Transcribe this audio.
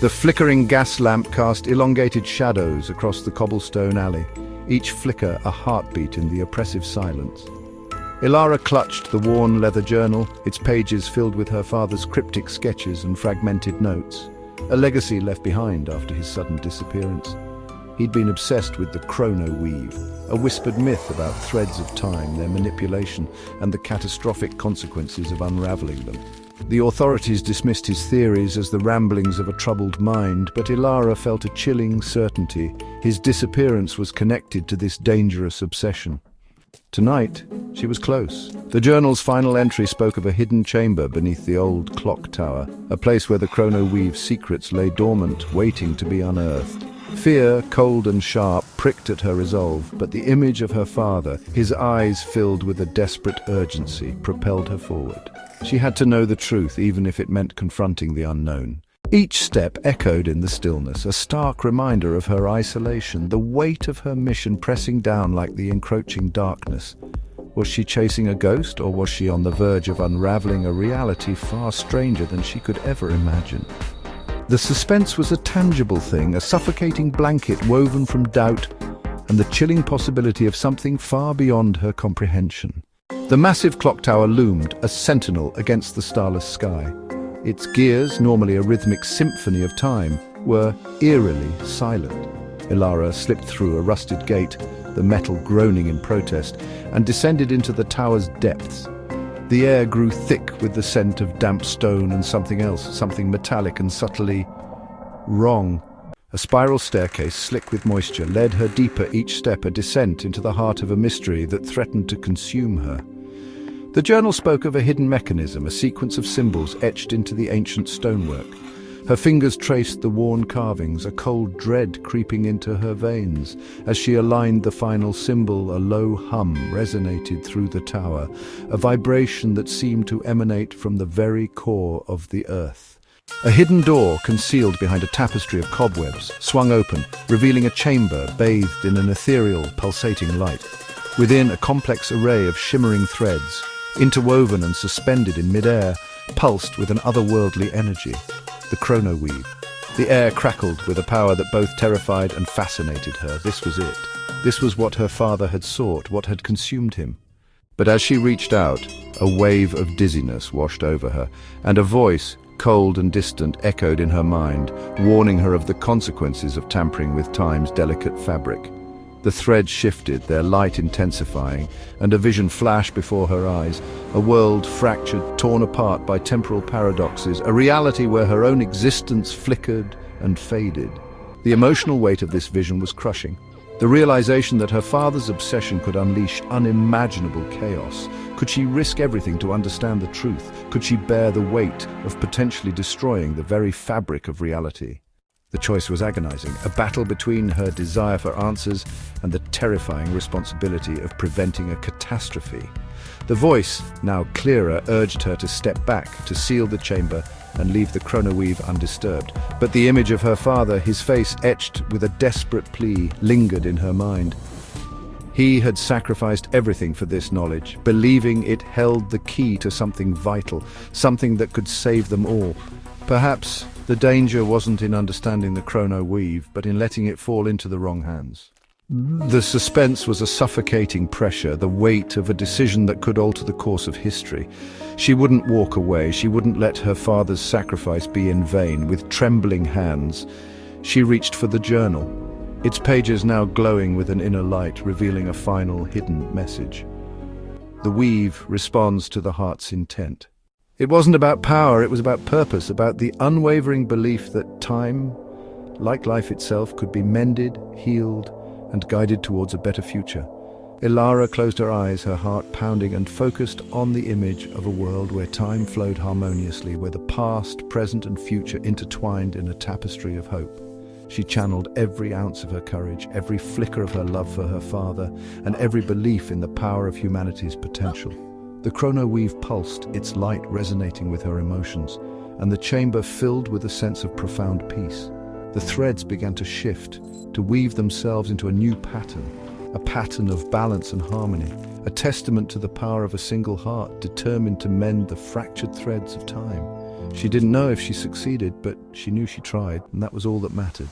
The flickering gas lamp cast elongated shadows across the cobblestone alley, each flicker a heartbeat in the oppressive silence. Elara clutched the worn leather journal, its pages filled with her father's cryptic sketches and fragmented notes, a legacy left behind after his sudden disappearance. He'd been obsessed with the Chrono-Weave, a whispered myth about threads of time, their manipulation, and the catastrophic consequences of unraveling them. The authorities dismissed his theories as the ramblings of a troubled mind, but Elara felt a chilling certainty. His disappearance was connected to this dangerous obsession. Tonight, she was close. The journal's final entry spoke of a hidden chamber beneath the old clock tower, a place where the Chrono-Weave's secrets lay dormant, waiting to be unearthed. Fear, cold and sharp, pricked at her resolve, but the image of her father, his eyes filled with a desperate urgency, propelled her forward. She had to know the truth, even if it meant confronting the unknown. Each step echoed in the stillness, a stark reminder of her isolation, the weight of her mission pressing down like the encroaching darkness. Was she chasing a ghost, or was she on the verge of unraveling a reality far stranger than she could ever imagine? The suspense was a tangible thing, a suffocating blanket woven from doubt and the chilling possibility of something far beyond her comprehension. The massive clock tower loomed, a sentinel against the starless sky. Its gears, normally a rhythmic symphony of time, were eerily silent. Elara slipped through a rusted gate, the metal groaning in protest, and descended into the tower's depths. The air grew thick with the scent of damp stone and something else, something metallic and subtly wrong. A spiral staircase, slick with moisture, led her deeper each step, a descent into the heart of a mystery that threatened to consume her. The journal spoke of a hidden mechanism, a sequence of symbols etched into the ancient stonework. Her fingers traced the worn carvings, a cold dread creeping into her veins. As she aligned the final symbol, a low hum resonated through the tower, a vibration that seemed to emanate from the very core of the earth. A hidden door, concealed behind a tapestry of cobwebs, swung open, revealing a chamber bathed in an ethereal, pulsating light. Within, a complex array of shimmering threads, interwoven and suspended in mid-air, pulsed with an otherworldly energy. The Chrono-Weave. The air crackled with a power that both terrified and fascinated her. This was it. This was what her father had sought, what had consumed him. But as she reached out, a wave of dizziness washed over her, and a voice, cold and distant, echoed in her mind, warning her of the consequences of tampering with time's delicate fabric. The threads shifted, their light intensifying, and a vision flashed before her eyes, a world fractured, torn apart by temporal paradoxes, a reality where her own existence flickered and faded. The emotional weight of this vision was crushing. The realization that her father's obsession could unleash unimaginable chaos. Could she risk everything to understand the truth? Could she bear the weight of potentially destroying the very fabric of reality? The choice was agonizing, a battle between her desire for answers and the terrifying responsibility of preventing a catastrophe. The voice, now clearer, urged her to step back, to seal the chamber and leave the Chrono-Weave undisturbed. But the image of her father, his face etched with a desperate plea, lingered in her mind. He had sacrificed everything for this knowledge, believing it held the key to something vital, something that could save them all. Perhaps the danger wasn't in understanding the Chrono-Weave, but in letting it fall into the wrong hands. The suspense was a suffocating pressure, the weight of a decision that could alter the course of history. She wouldn't walk away, she wouldn't let her father's sacrifice be in vain. With trembling hands, she reached for the journal, its pages now glowing with an inner light, revealing a final hidden message. The weave responds to the heart's intent. It wasn't about power, it was about purpose, about the unwavering belief that time, like life itself, could be mended, healed, and guided towards a better future. Elara closed her eyes, her heart pounding, and focused on the image of a world where time flowed harmoniously, where the past, present, and future intertwined in a tapestry of hope. She channeled every ounce of her courage, every flicker of her love for her father, and every belief in the power of humanity's potential. The Chrono-Weave pulsed, its light resonating with her emotions, and the chamber filled with a sense of profound peace. The threads began to shift, to weave themselves into a new pattern, a pattern of balance and harmony, a testament to the power of a single heart determined to mend the fractured threads of time. She didn't know if she succeeded, but she knew she tried, and that was all that mattered.